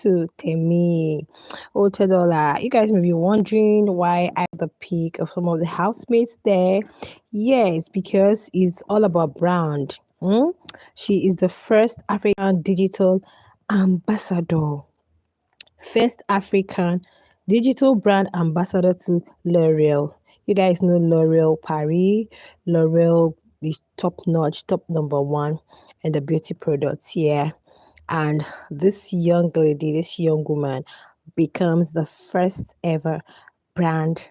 to Tamy. Oh, Tedola. You guys may be wondering why I have the pic of some of the housemates there. Yes, because it's all about brand. She is the first African digital ambassador. First African digital brand ambassador to L'Oreal. You guys know L'Oreal Paris. L'Oreal is top notch, top number one in the beauty products here. And this young lady, this young woman, becomes the first ever brand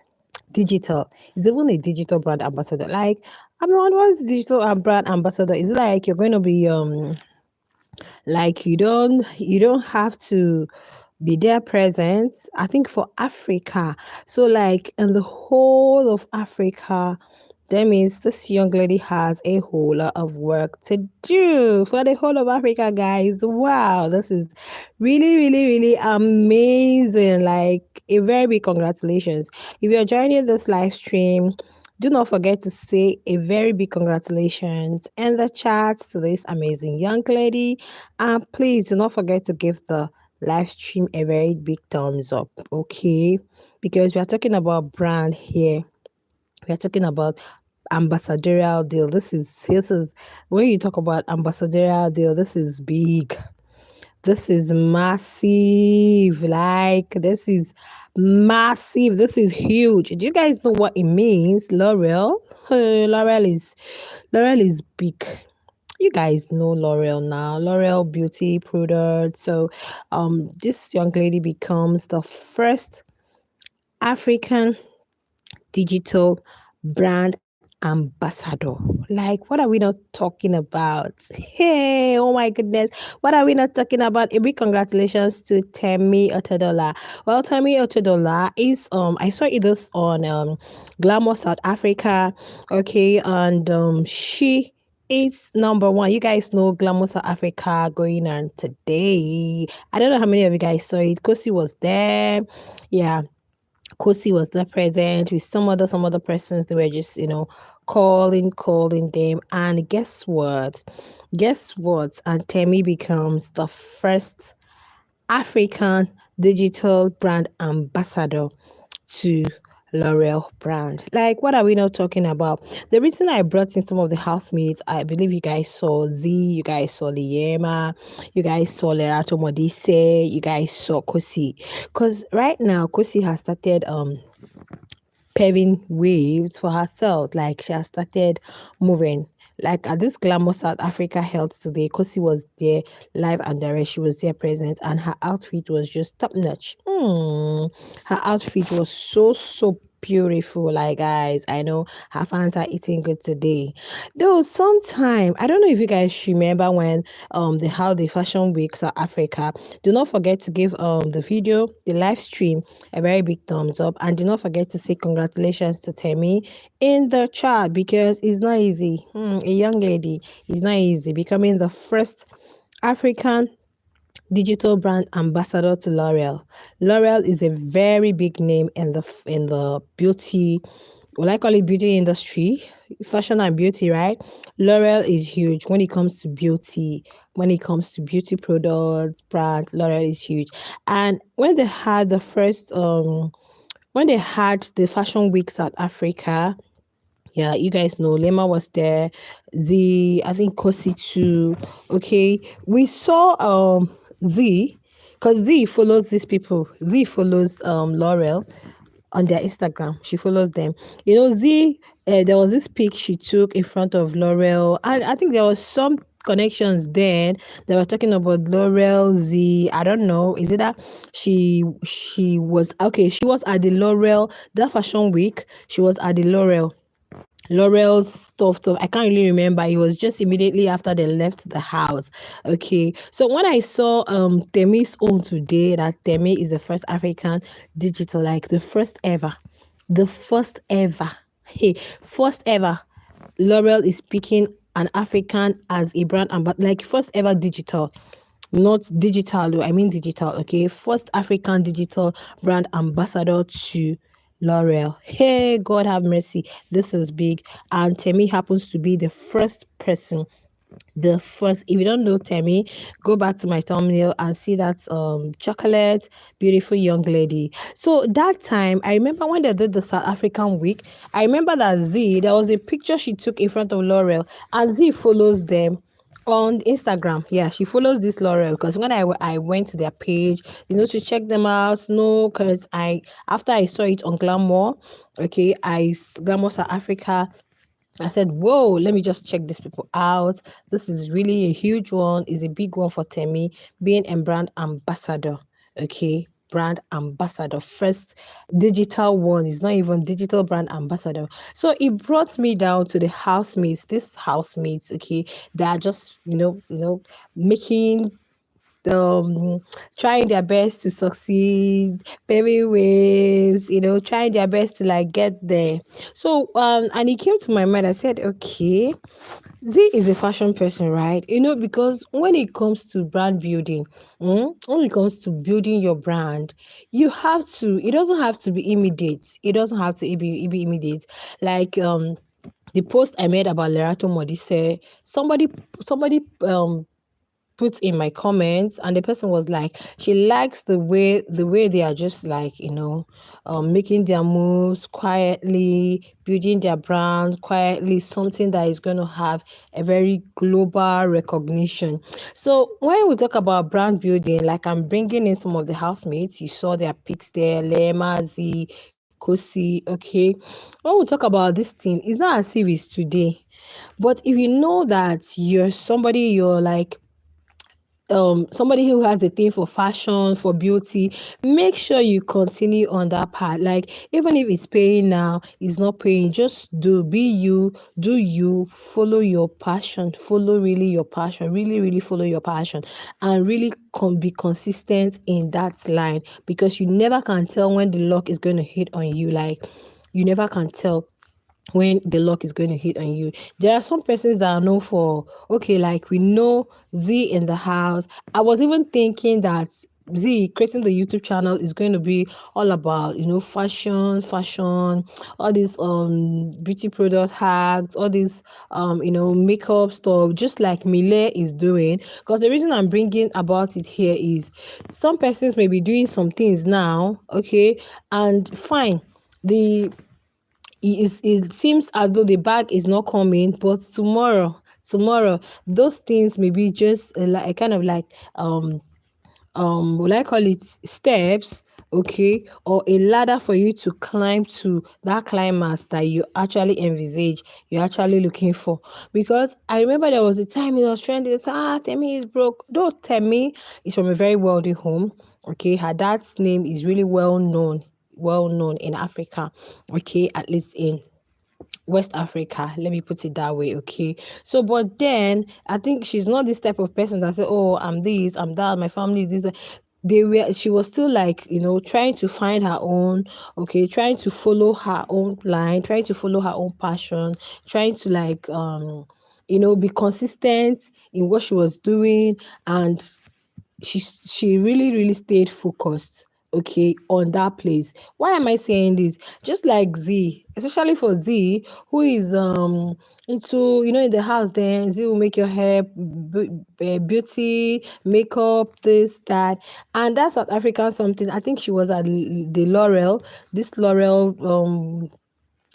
digital. It's even a digital brand ambassador. Like, I mean, what's digital and brand ambassador? Is it like you're going to be like you don't have to be there present, I think, for Africa. So like in the whole of Africa, that means this young lady has a whole lot of work to do for the whole of Africa, guys. Wow, this is really, really, really amazing. Like a very big congratulations. If you're joining this live stream, do not forget to say a very big congratulations in the chat to this amazing young lady. And please do not forget to give the live stream a very big thumbs up, okay? Because we are talking about brand here. We are talking about ambassadorial deal. This is when you talk about ambassadorial deal, this is big. This is massive. Like this is massive. This is huge. Do you guys know what it means? L'Oreal. L'Oreal is big. You guys know L'Oreal now. L'Oreal beauty product. So this young lady becomes the first African digital brand ambassador. Like, what are we not talking about? Hey, oh my goodness. What are we not talking about? A big congratulations to Tamy Otedola. Well, Tamy Otedola is I saw it this on Glamour South Africa. Okay, and she is number one. You guys know Glamour South Africa going on today. I don't know how many of you guys saw it. Kosi was there. Yeah, Kosi was there present with some other persons. They were just calling them. And guess what? Guess what? And Temi becomes the first African digital brand ambassador to L'Oreal brand. Like, what are we not talking about? The reason I brought in some of the housemates, I believe you guys saw Z, you guys saw Liema, you guys saw Lerato Modise, you guys saw Kosi. Because right now, Kosi has started paving waves for herself. Like she has started moving. Like at this Glamour South Africa Health today, Kosi was there live and direct. She was there present, and her outfit was just top notch. Her outfit was so beautiful. Like guys, I know her fans are eating good today. Though sometime I don't know if you guys remember when they held the Fashion Week South Africa. Do not forget to give the video, the live stream, a very big thumbs up, and do not forget to say congratulations to Temi in the chat because it's not easy. A young lady is not easy becoming the first African digital brand ambassador to L'Oreal. L'Oreal is a very big name in the beauty, well, I call it beauty industry, fashion and beauty, right? L'Oreal is huge when it comes to beauty, when it comes to beauty products, brand. L'Oreal is huge. And when they had the Fashion Week South Africa, yeah, you guys know Lema was there. I think Kosi too. Okay, we saw Z, because Z follows these people. Z follows L'Oreal on their Instagram. She follows them. Z, there was this pic she took in front of L'Oreal, and I think there was some connections then. They were talking about L'Oreal Z. I don't know. Is it that she was okay? She was at the L'Oreal that fashion week. She was at the L'Oreal's stuff. I can't really remember. It was just immediately after they left the house. Okay. So when I saw Temi's own today, that Temi is the first African digital, like the first ever. The first ever. Hey, first ever. L'Oreal is picking an African as a brand ambassador, like first ever digital. Not digital, though. I mean digital, okay? First African digital brand ambassador to L'Oreal. Hey, God have mercy. This is big. And Temi happens to be the first person The first, if you don't know Temy, go back to my thumbnail and see that chocolate beautiful young lady. So that time I remember when they did the South African week, I remember that Z, there was a picture she took in front of L'Oreal, and Z follows them on Instagram. Yeah, she follows this L'Oreal because when I went to their page, to check them out. No, because after I saw it on Glamour, okay, Glamour South Africa, I said, whoa, let me just check these people out. This is really a huge one. It's a big one for Temi being a brand ambassador. Okay, brand ambassador. First digital one. It's not even digital brand ambassador. So it brought me down to the housemates. These housemates, okay, they are just, making um trying their best to succeed, paving waves, trying their best to like get there. So and it came to my mind. I said, okay, Z is a fashion person, right? Because when it comes to brand building, when it comes to building your brand, you have to, it doesn't have to be immediate. It doesn't have to be immediate. Like the post I made about Lerato Modise, somebody put in my comments, and the person was like, she likes the way they are just like, making their moves quietly, building their brand quietly, something that is going to have a very global recognition. So when we talk about brand building, like I'm bringing in some of the housemates, you saw their pics there, Lema, Z, Kosi, okay. When we talk about this thing, it's not as if it's today, but if you know that you're like somebody who has a thing for fashion, for beauty, make sure you continue on that path. Like even if it's paying now, it's not paying, just do you, follow your passion, follow really your passion, really really follow your passion, and really be consistent in that line, because you never can tell when the luck is going to hit on you. Like you never can tell when the luck is going to hit on you. There are some persons that are known for, okay, like we know Z in the house. I was even thinking that Z creating the YouTube channel is going to be all about, fashion, all these beauty product hacks, all these makeup stuff, just like Mile is doing. Because the reason I'm bringing about it here is some persons may be doing some things now, okay, and fine. The it seems as though the bag is not coming, but tomorrow those things may be just like a kind of like will I call it steps, okay, or a ladder for you to climb to that climax that you actually envisage, you're actually looking for. Because I remember there was a time it was trending. They said, Temi is broke. Though Temi is from a very wealthy home, okay, her dad's name is really well known in Africa, okay, at least in West Africa, let me put it that way, okay. So, but then I think she's not this type of person that say, "Oh, I'm this, I'm that, my family is this." She was still like, trying to find her own, okay, trying to follow her own line, trying to follow her own passion, trying to like, be consistent in what she was doing, and she really really stayed focused, okay, on that place. Why am I saying this? Just like Z, especially for Z, who is into, in the house, then Z will make your hair beauty, makeup, this, that. And that's South African something. I think she was at the L'Oreal, this L'Oreal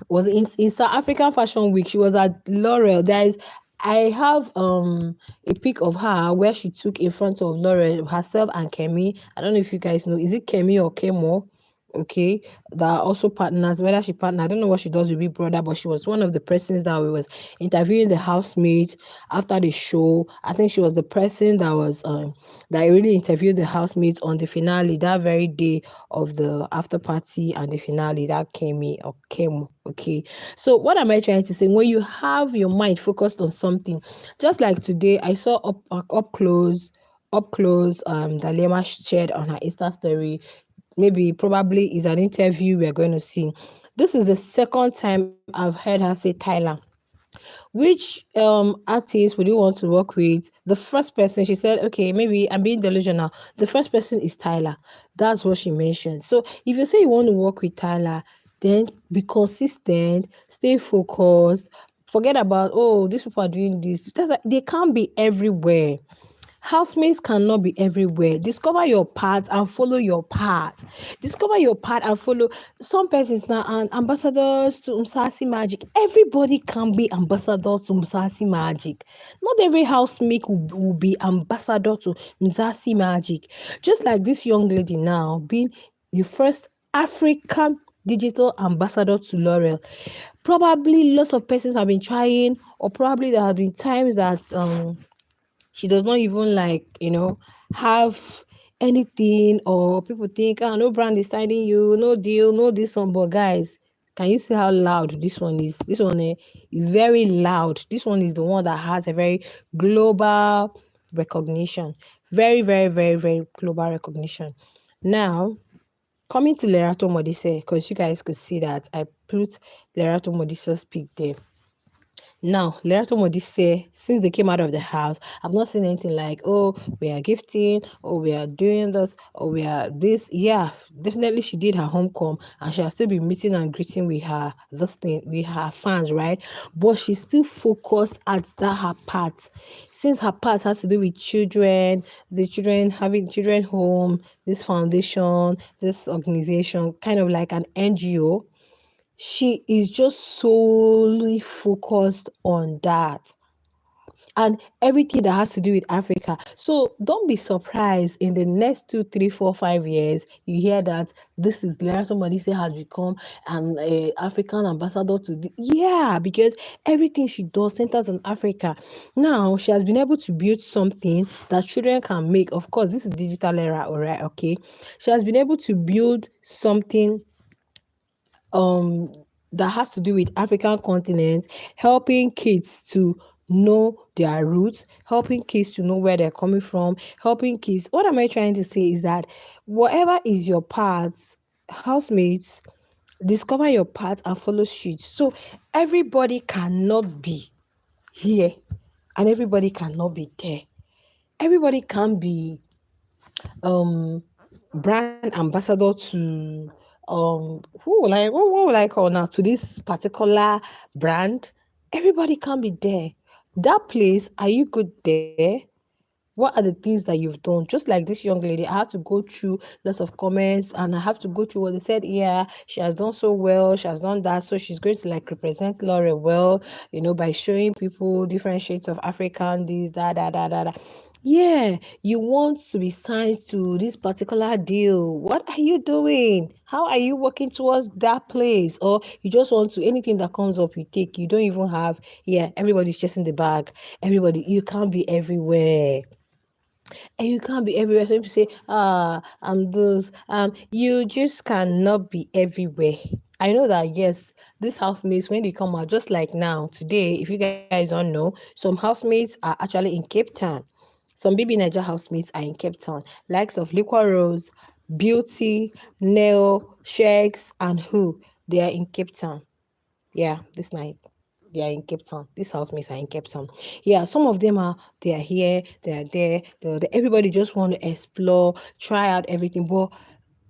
was in South African Fashion Week. She was at L'Oreal. I have a pic of her where she took in front of L'Oreal, herself and Kemi. I don't know if you guys know, is it Kemi or Kemo? Okay, that are also partners. Whether she partner, I don't know what she does with Big Brother, but she was one of the persons that we was interviewing the housemates after the show. I think she was the person that really interviewed the housemates on the finale, that very day of the after party and the finale, that came. Okay. So what am I trying to say? When you have your mind focused on something, just like today, I saw up close that Lema shared on her Insta story. Maybe probably is an interview we're going to see. This is the second time I've heard her say Tyler. Which artist would you want to work with? The first person, she said, okay, maybe I'm being delusional. The first person is Tyler. That's what she mentioned. So if you say you want to work with Tyler, then be consistent, stay focused, Forget about, oh, these people are doing this. They can't be everywhere. Housemates cannot be everywhere. Discover your path and follow your path. Discover your path and follow. Some persons now are ambassadors to Umsasi Magic. Everybody can be ambassador to Umsasi Magic. Not every housemate will be ambassador to Umsasi Magic. Just like this young lady now being the first African digital ambassador to L'Oreal. Probably lots of persons have been trying, or probably there have been times that she does not even like have anything, or people think, oh, no brand is signing you, no deal, no this one. But guys, can you see how loud this one is? This one is very loud. This one is the one that has a very global recognition. Very, very, very, very global recognition. Now, coming to Lerato Modise, because you guys could see that I put Lerato Modise's pic there. Now, Lerato Modi say, since they came out of the house, I've not seen anything like, oh, we are gifting, or we are doing this, or we are this. Yeah, definitely she did her homecoming, and she has still been meeting and greeting with her with her fans, right? But she's still focused at that her part. Since her part has to do with children, the children having children home, this foundation, this organization, kind of like an NGO, she is just solely focused on that and everything that has to do with Africa. So don't be surprised in the next 2, 3, 4, 5 years, you hear that this is Lerato Madise has become an African ambassador to yeah, because everything she does centers on Africa. Now she has been able to build something that children can make. Of course, this is digital era, all right, okay. She has been able to build something um that has to do with African continent, helping kids to know their roots, helping kids to know where they're coming from, helping kids. What am I trying to say is that whatever is your path, housemates, discover your path and follow suit. So everybody cannot be here and everybody cannot be there. Everybody can be um brand ambassador to who will I what will I call now to this particular brand. Everybody can be there. That place, are you good there? What are the things that you've done? Just like this young lady, I had to go through lots of comments and I have to go through what they said. Yeah, she has done so well, she has done that, so she's going to like represent Laura well, by showing people different shades of African, this, that. Yeah, you want to be signed to this particular deal. What are you doing? How are you working towards that place? Or you just want to, anything that comes up, you take. You don't even have, yeah, everybody's chasing the bag. Everybody, you can't be everywhere. And you can't be everywhere. So people say, I'm those. You just cannot be everywhere. I know that, yes, these housemates, when they come out, just like now, today, if you guys don't know, some housemates are actually in Cape Town. Some baby Niger housemates are in Cape Town. Likes of Liquor Rose, Beauty, Neo, Shakes, and who? They are in Cape Town. Yeah, this night. They are in Cape Town. These housemates are in Cape Town. Yeah, some of them they are here, they are there. Everybody just want to explore, try out everything. But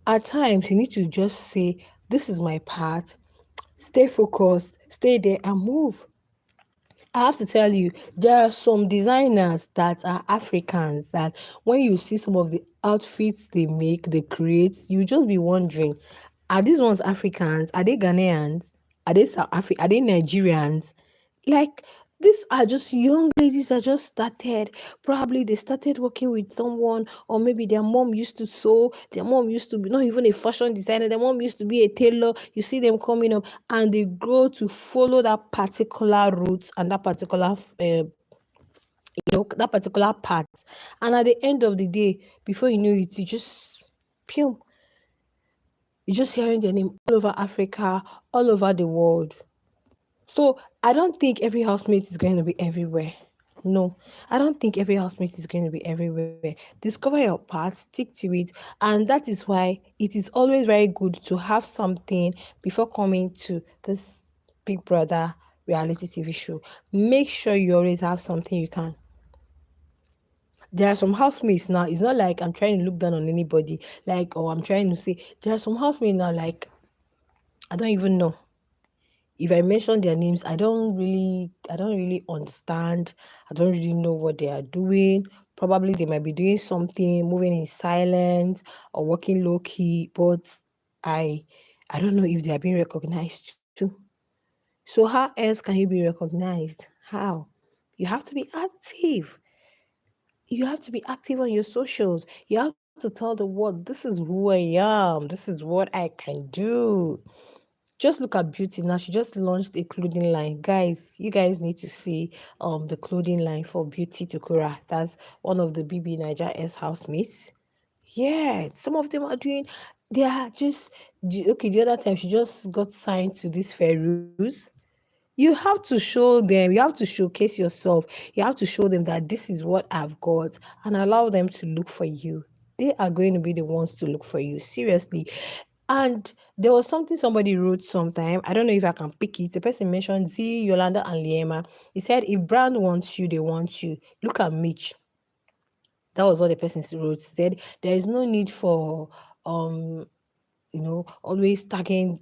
at times, you need to just say, this is my path. Stay focused, stay there and move. I have to tell you, there are some designers that are Africans that when you see some of the outfits they make, they create, you just be wondering, are these ones Africans? Are they Ghanaians? Are they South African? Are they Nigerians? Like, these are just young ladies that just started. Probably they started working with someone, or maybe their mom used to sew, their mom used to be not even a fashion designer, their mom used to be a tailor. You see them coming up and they grow to follow that particular route and that particular that particular path. And at the end of the day, before you know it, you just pew, you're just hearing their name all over Africa, all over the world. So I don't think every housemate is going to be everywhere. No, I don't think every housemate is going to be everywhere. Discover your path, stick to it, and that is why it is always very good to have something before coming to this Big Brother reality TV show. Make sure you always have something you can. There are some housemates now. It's not like I'm trying to look down on anybody, like, or I'm trying to say there are some housemates now, like, I don't even know. if I mention their names, I don't really understand. I don't really know what they are doing. Probably they might be doing something, moving in silence or working low key, but I I don't know if they are being recognized too. So how else can you be recognized? How? You have to be active. You have to be active on your socials. You have to tell the world, this is who I am. This is what I can do. Just look at beauty now. She just launched a clothing line. Guys, you guys need to see the clothing line for Beauty to Kura. That's one of the BB Niger S housemates. Yeah, some of them are doing, they are just, okay, the other time she just got signed to this Ferus. You have to show them, you have to showcase yourself. You have to show them that this is what I've got and allow them to look for you. They are going to be the ones to look for you. Seriously. And there was something somebody wrote sometime. I don't know if I can pick it. The person mentioned Z, Yolanda, and Liema. He said, if brand wants you, they want you. Look at Mitch. That was what the person wrote. He said, there is no need for always tagging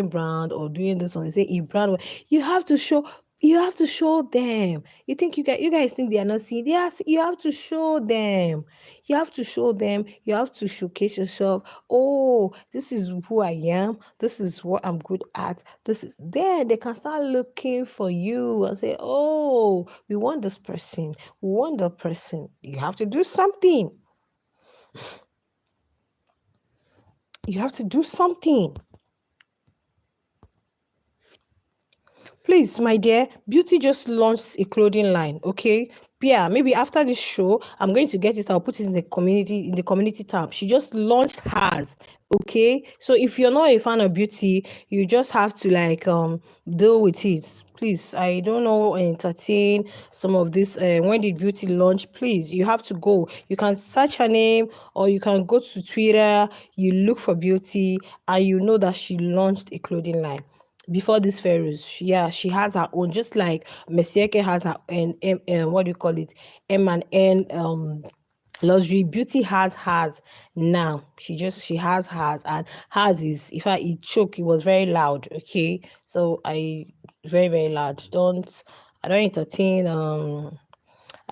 brand or doing this one. They say if brand, you have to show, you have to show them. You guys think they are not seeing? Yes, you have to show them. You have to show them. You have to showcase yourself. Oh, this is who I am. This is what I'm good at. This is then they can start looking for you and say, oh, we want this person. We want that person. You have to do something. You have to do something. Please, my dear, Beauty just launched a clothing line, okay? Yeah, maybe after this show, I'm going to get it. I'll put it in the community tab. She just launched hers, okay? So if you're not a fan of Beauty, you just have to deal with it. Please, I don't know, entertain some of this. When did Beauty launch? Please, you have to go. You can search her name or you can go to Twitter. You look for Beauty and you know that she launched a clothing line before this Pharaohs. She has her own, just like Messieke has her own, what do you call it, M&N luxury. Beauty has hers now. She has hers, and hers is, if I choke, it was very loud. Okay, so I very very loud. I don't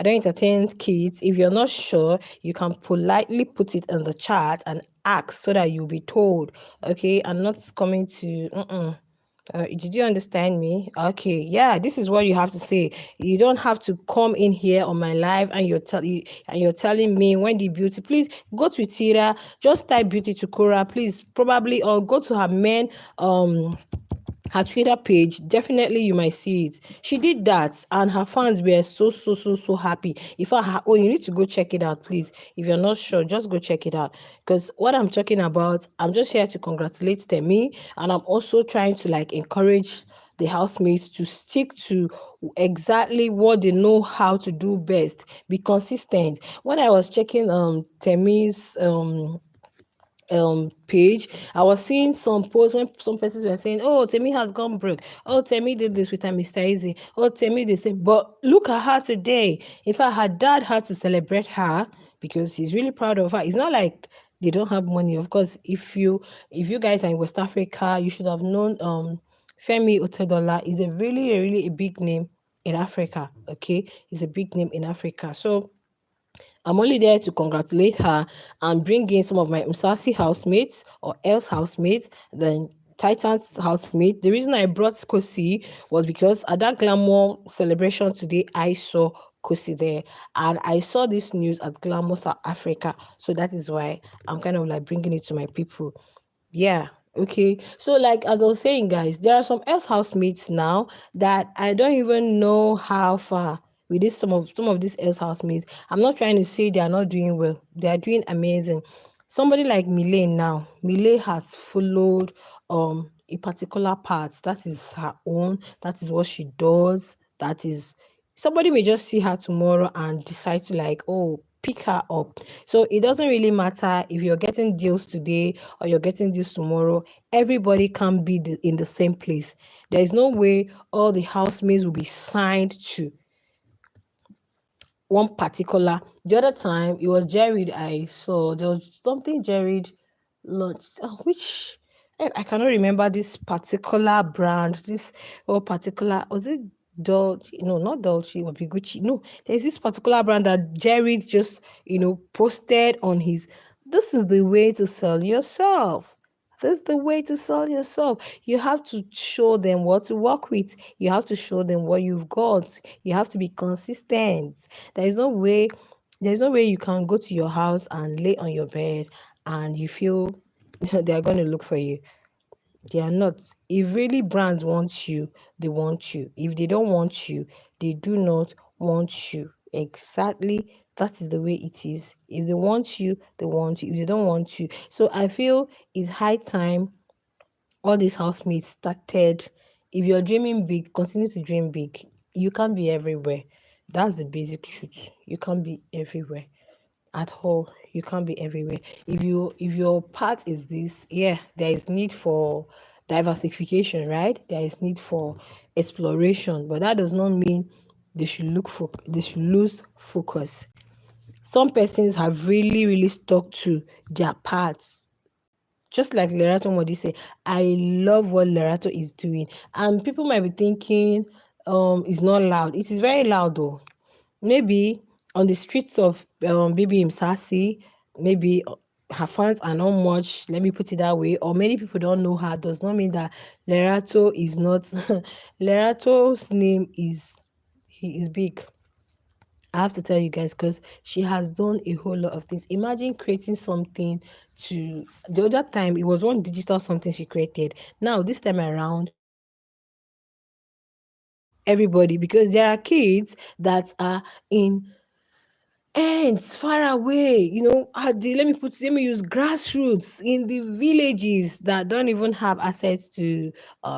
entertain kids. If you're not sure, you can politely put it in the chat and ask so that you'll be told. Okay, I'm not coming to. Did you understand me? Okay, yeah, this is what you have to say. You don't have to come in here on my live and you're telling me when the Beauty. Please go to Twitter, just type Beauty to Cora, please, probably, or go to her Twitter page. Definitely you might see it. She did that and her fans were so happy. If you need to go check it out, please. If you're not sure, just go check it out. Because what I'm talking about, I'm just here to congratulate Temy, and I'm also trying to encourage the housemates to stick to exactly what they know how to do best. Be consistent. When I was checking Temy's page, I was seeing some posts when some persons were saying, oh, Temi has gone broke. Oh, Temi did this with her Mr. Easy. Oh, Temi did this. But look at her today. In fact, her dad had to celebrate her because he's really proud of her. It's not like they don't have money. Of course, if you guys are in West Africa, you should have known Femi Otedola is a really a big name in Africa. Okay, he's a big name in Africa. So I'm only there to congratulate her and bring in some of my Msasi housemates or else housemates, then Titan's housemate. The reason I brought Kosi was because at that glamour celebration today, I saw Kosi there, and I saw this news at Glamour South Africa. So that is why I'm kind of bringing it to my people. Yeah. Okay. So, as I was saying, guys, there are some else housemates now that I don't even know how far with this some of these else housemates. I'm not trying to say they are not doing well. They are doing amazing. Somebody like Mile now. Mile has followed a particular path. That is her own. That is what she does. That is somebody may just see her tomorrow and decide to pick her up. So it doesn't really matter if you're getting deals today or you're getting deals tomorrow. Everybody can be in the same place. There is no way all the housemates will be signed to one particular. The other time it was Jared. I saw there was something Jared launched. Which I cannot remember this particular brand, this or particular, was it Dolce? No, not Dolce, or Gucci. No, there's this particular brand that Jerry just, posted on his. This is the way to sell yourself. This is the way to sell yourself. You have to show them what to work with. You have to show them what you've got. You have to be consistent. There is no way, there's no way you can go to your house and lay on your bed and you feel they're going to look for you. They are not. If really brands want you, they want you. If they don't want you, they do not want you. Exactly. That is the way it is. If they want you, they want you. If they don't want you. So I feel it's high time all these housemates started. If you're dreaming big, continue to dream big. You can't be everywhere. That's the basic truth. You can't be everywhere at all. You can't be everywhere. If your part is this, yeah, there is need for diversification, right? There is need for exploration, but that does not mean they should lose focus. Some persons have really, really stuck to their parts. Just like Lerato Modi said, I love what Lerato is doing. And people might be thinking it's not loud. It is very loud though. Maybe on the streets of maybe Imsasi, maybe her fans are not much, let me put it that way, or many people don't know her, does not mean that Lerato is not. Lerato's name is, he is big. I have to tell you guys, because she has done a whole lot of things. Imagine creating something to, the other time it was one digital something she created. Now this time around, everybody, because there are kids that are in ends far away, let me use grassroots in the villages that don't even have access to,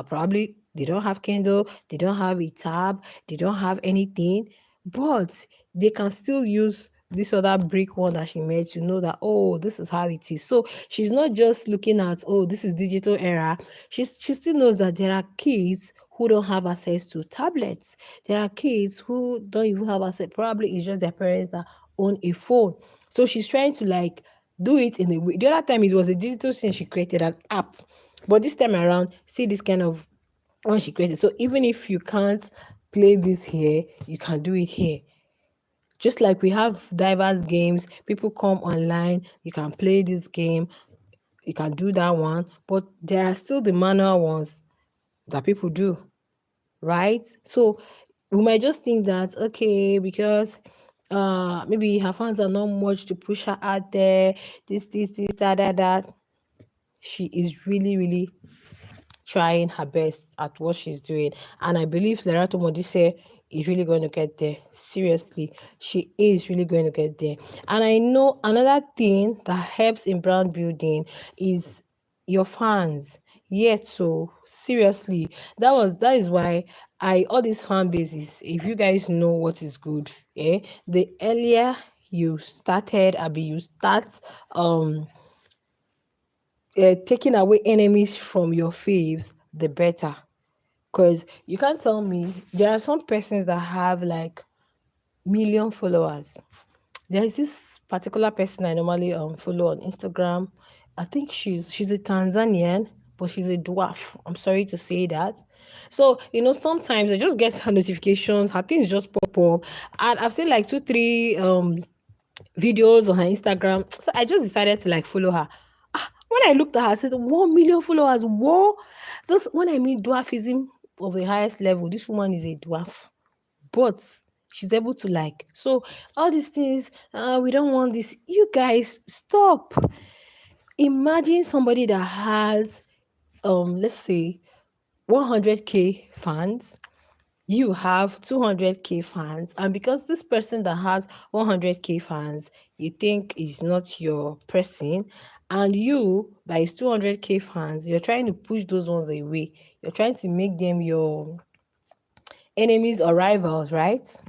probably they don't have Kindle, they don't have a tab, they don't have anything, but they can still use this other brick one that she made to know that, oh, this is how it is. So she's not just looking at, oh, this is digital era. She still knows that there are kids who don't have access to tablets. There are kids who don't even have access. Probably it's just their parents that own a phone. So she's trying to like do it in a way. The other time it was a digital thing, she created an app. But this time around, see this kind of one she created. So even if you can't play this here, you can do it here. Just like we have diverse games, people come online, you can play this game, you can do that one, but there are still the manual ones that people do, right? So we might just think that, okay, because maybe her fans are not much to push her out there, this, that. She is really, really trying her best at what she's doing. And I believe Lerato Modise is really going to get there. Seriously, she is really going to get there. And I know another thing that helps in brand building is your fans. Yet, so seriously, that is why all these fan bases, if you guys know what is good, the earlier you started, you start taking away enemies from your faves, the better. Because you can't tell me, there are some persons that have like million followers. There is this particular person I normally follow on Instagram. I think she's a Tanzanian, but she's a dwarf. I'm sorry to say that. So sometimes I just get her notifications, her things just pop up, and I've seen like 2 3 videos on her Instagram. So I just decided to like follow her. When I looked at her, I said, 1 million followers. Whoa! This, when I mean dwarfism of the highest level, this woman is a dwarf. But she's able to like. So all these things, we don't want this. You guys, stop. Imagine somebody that has, let's say, 100K fans. You have 200K fans, and because this person that has 100K fans you think is not your person, and you that is 200K fans, you're trying to push those ones away, you're trying to make them your enemies or rivals, right?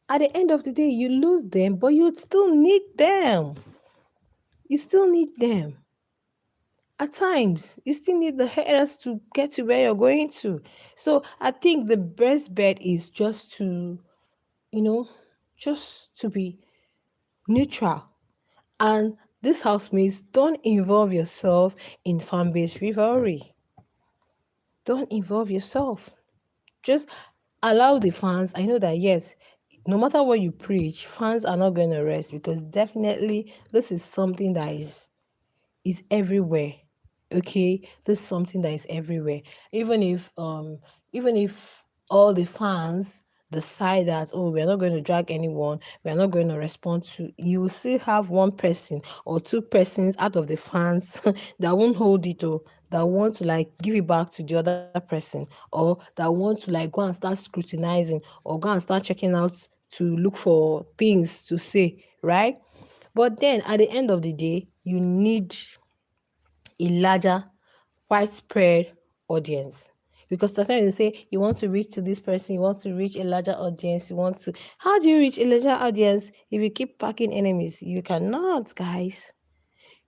At the end of the day you lose them, but you still need them. You still need them. At times you still need the headers to get to where you're going to. So I think the best bet is just to, you know, just to be neutral. And This housemates, don't involve yourself in fan-based rivalry. Don't involve yourself. Just allow the fans. I know that yes, no matter what you preach, fans are not going to rest, because definitely this is something that is everywhere. Okay, this is something that is everywhere. Even if all the fans decide that, oh, we're not going to drag anyone, we're not going to respond to, you will still have one person or two persons out of the fans that won't hold it, or that want to like give it back to the other person, or that want to like go and start scrutinizing, or go and start checking out to look for things to say, right? But then at the end of the day, you need a larger, widespread audience. Because sometimes you say you want to reach to this person, you want to reach a larger audience, you want to. How do you reach a larger audience if you keep packing enemies? You cannot, guys.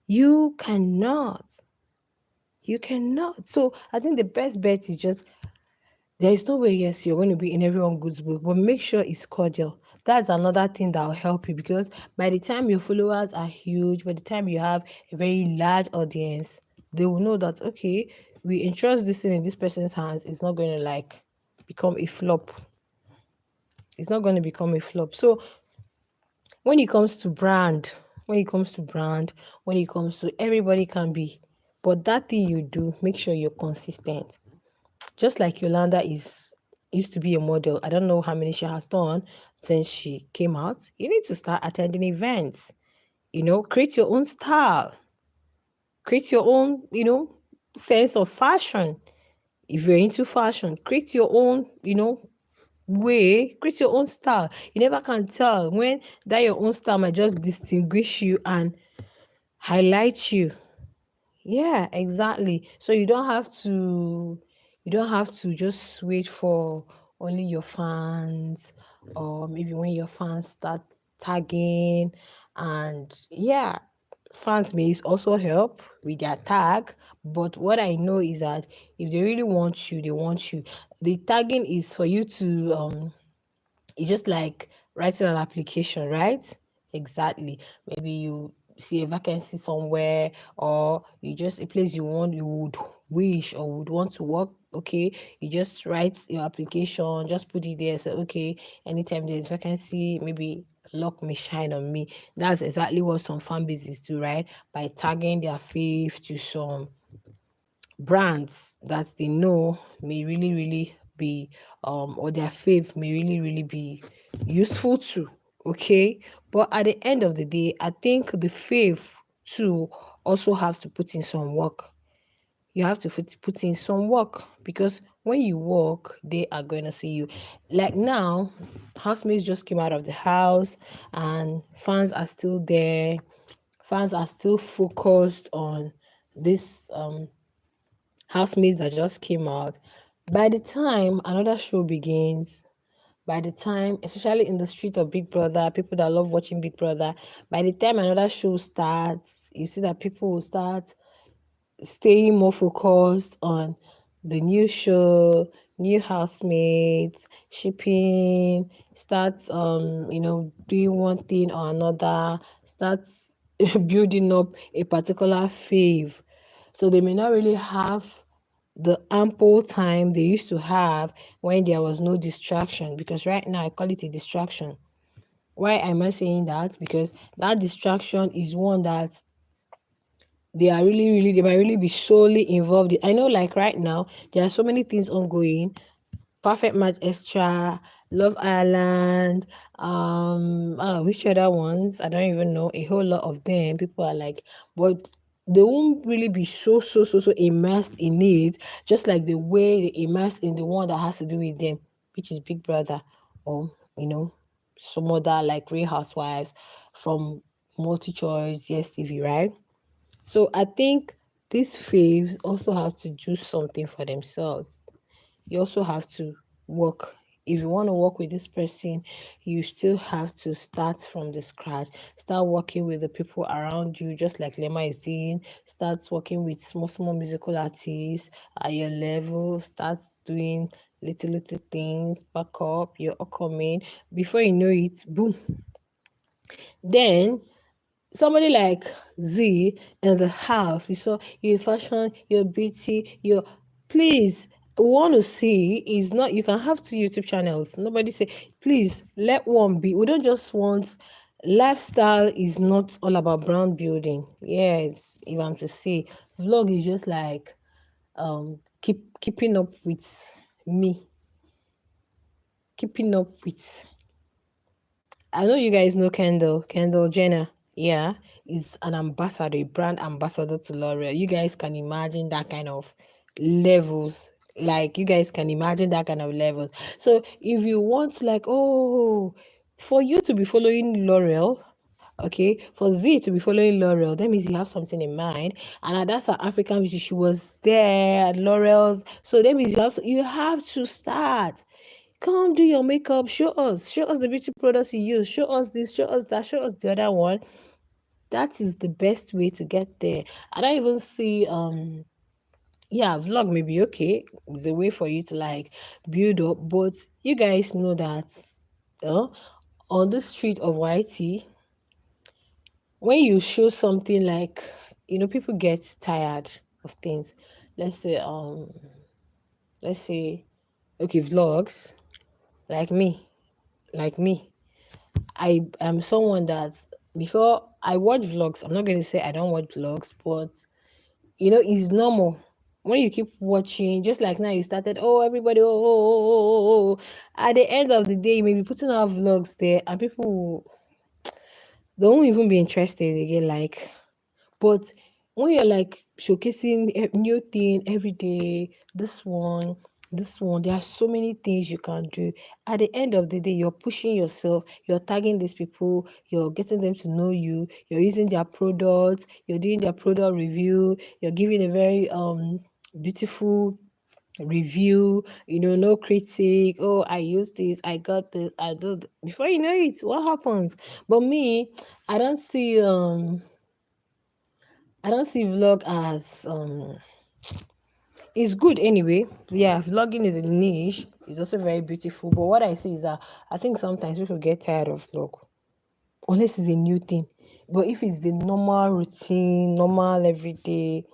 You cannot. You cannot. So I think the best bet is just, there is no way, yes, you're going to be in everyone good's book, but make sure it's cordial. That's another thing that will help you, because by the time your followers are huge, by the time you have a very large audience, they will know that, okay, we entrust this thing in this person's hands. It's not going to like become a flop. It's not going to become a flop. So when it comes to brand, when it comes to everybody can be, but that thing you do, make sure you're consistent. Just like Yolanda is used to be a model. I don't know how many she has done since she came out. You need to start attending events. Create your own style. Create your own, sense of fashion. If you're into fashion, create your own, way, create your own style. You never can tell when that your own style might just distinguish you and highlight you. Yeah, exactly. So you don't have to just wait for only your fans, or maybe when your fans start tagging. And yeah, fans may also help with their tag, but what I know is that if they really want you, they want you. The tagging is for you to it's just like writing an application, right? Exactly. Maybe you see a vacancy somewhere, or you just a place you would wish or would want to work. Okay, you just write your application, just put it there. So okay, anytime there's vacancy, maybe luck may shine on me. That's exactly what some fan bases do, right? By tagging their faith to some brands that they know may really really be or their faith may really really be useful to. Okay, but at the end of the day, I think the faith too also have to put in some work. You have to put in some work, because when you work, they are going to see you. Like now, housemates just came out of the house and fans are still there. Fans are still focused on this housemates that just came out. By the time another show begins, by the time, especially in the street of Big Brother, people that love watching Big Brother, by the time another show starts, you see that people will start staying more focused on the new show, new housemates, shipping, start doing one thing or another, start building up a particular fave. So they may not really have the ample time they used to have when there was no distraction, because right now I call it a distraction. Why am I saying that? Because that distraction is one that they might really be solely involved in. I know, like right now, there are so many things ongoing. Perfect Match Extra, Love Island, which other ones? I don't even know. A whole lot of them. People are like, but they won't really be so immersed in it, just like the way they immersed in the one that has to do with them, which is Big Brother, or some other like Real Housewives from Multi Choice, Yes TV, right? So I think these faves also have to do something for themselves. You also have to work. If you want to work with this person, you still have to start from the scratch. Start working with the people around you, just like Lema is doing. Start working with small musical artists at your level. Start doing little things, back up, you're upcoming. Before you know it, boom. Then somebody like Z in the house. We saw your fashion, your beauty, your please. We want to see is not you can have two YouTube channels. Nobody say please let one be. We don't just want lifestyle is not all about brand building. Yes, if I'm to say vlog is just like keeping up with me, keeping up with I know you guys know Kendall Jenner. Yeah, is an ambassador, a brand ambassador to L'Oreal. You guys can imagine that kind of levels. Like you guys can imagine that kind of levels. So if you want like, oh, for you to be following L'Oreal, okay, for Z to be following L'Oreal, that means you have something in mind. And that's an African beauty. She was there at L'Oreal's. So that means you have to start. Come do your makeup. Show us the beauty products you use. Show us this, show us that, show us the other one. That is the best way to get there. I don't even see yeah, vlog may be okay. It's a way for you to like build up, but you guys know that on the street of YT, when you show something like people get tired of things. Let's say let's say okay, vlogs like me, like me. I am someone that before I watch vlogs, I'm not going to say I don't watch vlogs, but it's normal. When you keep watching, just like now you started, oh, everybody, oh. At the end of the day, you may be putting out vlogs there and people they won't even be interested again. Like, but when you're like showcasing a new thing every day, this one, there are so many things you can do. At the end of the day, you're pushing yourself, you're tagging these people, you're getting them to know you, you're using their products, you're doing their product review, you're giving a very beautiful review, no critique. Oh, I use this, I got this, I do before you know it, what happens? But me, I don't see vlog as it's good anyway. Yeah, vlogging is a niche. It's also very beautiful. But what I see is that I think sometimes people get tired of vlog. Unless it's a new thing. But if it's the normal routine, normal everyday,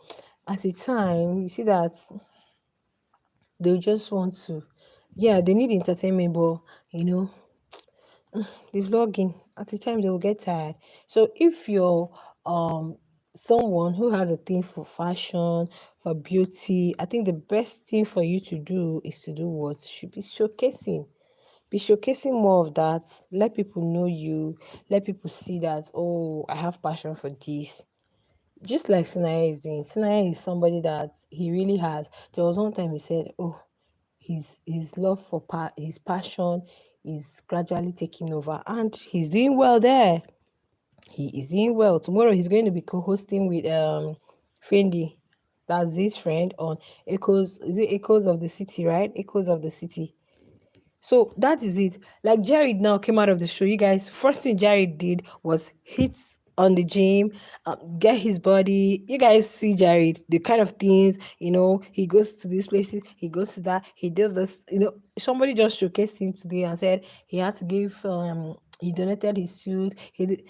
at a time, you see that they just want to yeah, they need entertainment, but you know, the vlogging at the time they will get tired. So if you're someone who has a thing for fashion, for beauty, I think the best thing for you to do is to do what should be showcasing. Be showcasing more of that. Let people know you. Let people see that, oh, I have passion for this. Just like Sinaya is doing. Sinaya is somebody that he really has. There was one time he said, oh, his love for his passion is gradually taking over and he's doing well there. He is doing well. Tomorrow he's going to be co-hosting with Fendi, that's his friend, on Echoes. Is it Echoes of the City, right? Echoes of the City. So that is it. Like Jared now came out of the show. You guys, first thing Jared did was hit on the gym, get his body. You guys see Jared, the kind of things, he goes to these places, he goes to that, he did this, somebody just showcased him today and said he had to give, he donated his suit. He did,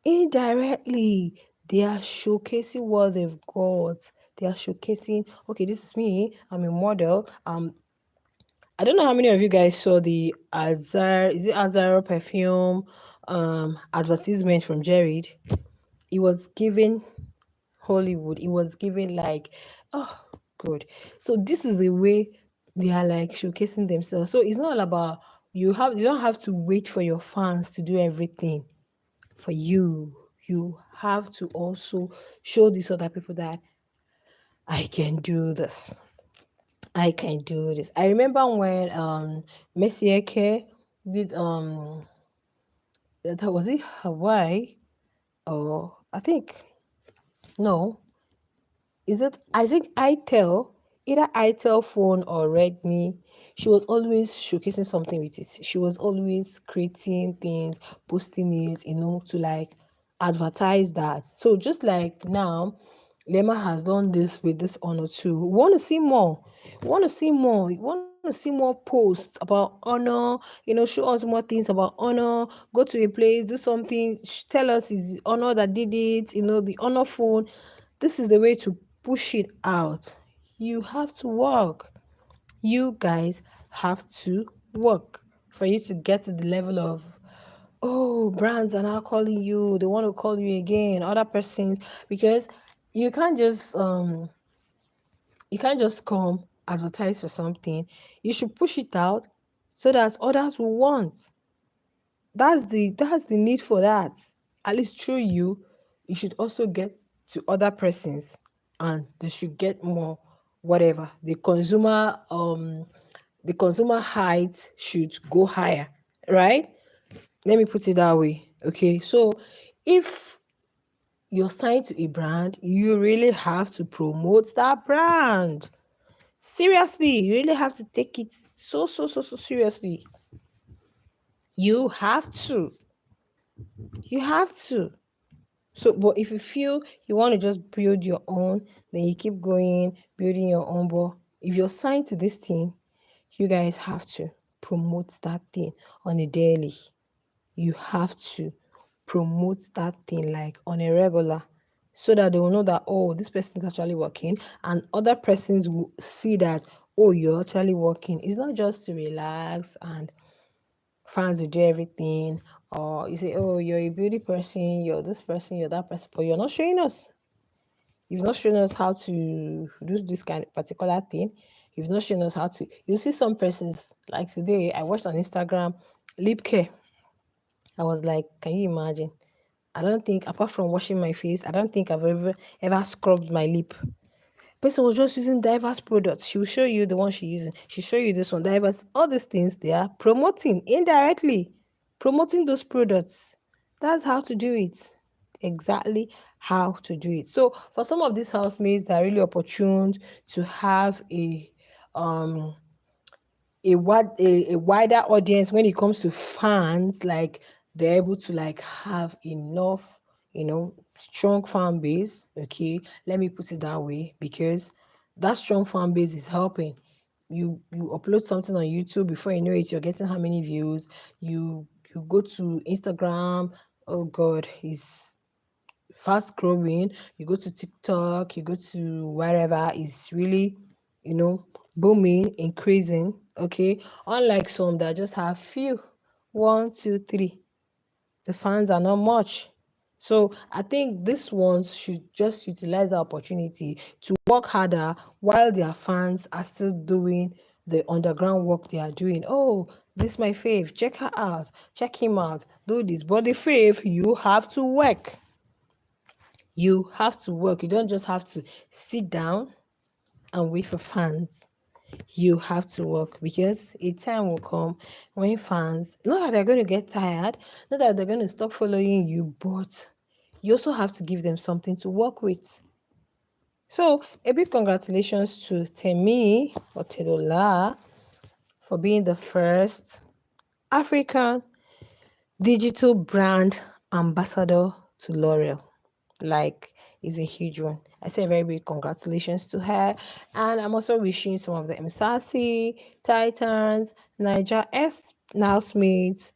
indirectly, they are showcasing what they've got. They are showcasing, okay, this is me, I'm a model, I don't know how many of you guys saw the Azar perfume advertisement from Jared. It was given Hollywood. It was given like, oh, good. So this is the way they are like showcasing themselves. So it's not all about you don't have to wait for your fans to do everything for you. You have to also show these other people that I can do this. I can do this. I remember when Messi did that was it Hawaii, or I think no, is it I think itel, either itel phone or Redmi. She was always showcasing something with it. She was always creating things, posting it, to like advertise that. So just like now, Lema has done this with this honor too. We want to see more. We want to see more. We want to see more posts about honor. Show us more things about honor. Go to a place, do something. Tell us is honor that did it. The honor phone. This is the way to push it out. You have to work. You guys have to work for you to get to the level of, oh, brands are now calling you. They want to call you again. Other persons, because you can't just come advertise for something. You should push it out so that others will want. That's the need for that. At least through you, you should also get to other persons, and they should get more. Whatever the consumer height should go higher, right? Let me put it that way. Okay, so if you're signed to a brand, you really have to promote that brand. Seriously, you really have to take it so seriously. You have to. You have to. So, but if you feel you want to just build your own, then you keep going, building your own. But if you're signed to this thing, you guys have to promote that thing on a daily. You have to promote that thing like on a regular, so that they will know that, oh, this person is actually working, and other persons will see that, oh, you're actually working. It's not just to relax and fans will do everything, or you say, oh, you're a beauty person, you're this person, you're that person, but you're not showing us. You've not shown us how to do this kind of particular thing. You've not shown us how to. You see some persons, like today, I watched on Instagram, lip care. I was like, can you imagine? I don't think, apart from washing my face, I don't think I've ever scrubbed my lip. Person was just using diverse products. She will show you the one she's using. She'll show you this one, diverse. All these things they are promoting indirectly, promoting those products. That's how to do it. Exactly how to do it. So for some of these housemates that are really opportune to have a wider audience when it comes to fans, like they're able to like have enough, strong fan base. Okay, let me put it that way, because that strong fan base is helping. You upload something on YouTube, before you know it, you're getting how many views. You go to Instagram, oh god, it's fast growing. You go to TikTok, you go to wherever, is really, booming, increasing. Okay. Unlike some that just have few, 1, 2, 3. The fans are not much. So I think these ones should just utilize the opportunity to work harder while their fans are still doing the underground work they are doing. Oh, this is my fave. Check her out. Check him out. Do this. But the fave, you have to work. You have to work. You don't just have to sit down and wait for fans. You have to work, because a time will come when fans, not that they're going to get tired, not that they're going to stop following you, but you also have to give them something to work with. So a big congratulations to Tamy or Tedola for being the first African digital brand ambassador to L'Oreal. Like, is a huge one. I say a very big congratulations to her. And I'm also wishing some of the MSASI, Titans, Niger S housemates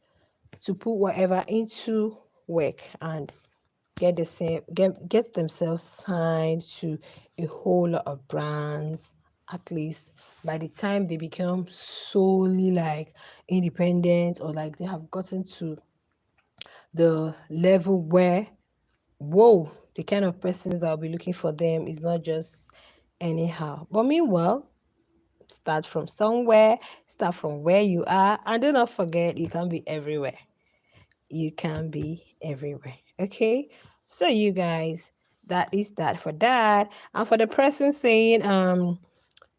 to put whatever into work and get themselves signed to a whole lot of brands. At least by the time they become solely like independent, or like they have gotten to the level where, whoa, the kind of persons that will be looking for them is not just anyhow. But meanwhile, start from somewhere, start from where you are, and do not forget you can be everywhere. You can be everywhere. Okay? So you guys, that is that for that. And for the person saying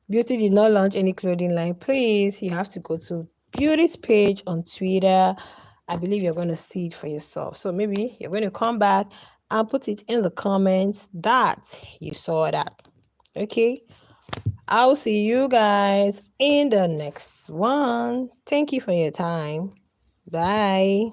Beauty did not launch any clothing line, please, you have to go to Beauty's page on Twitter. I believe you're going to see it for yourself. So maybe you're going to come back and put it in the comments that you saw that. Okay? I'll see you guys in the next one. Thank you for your time. Bye.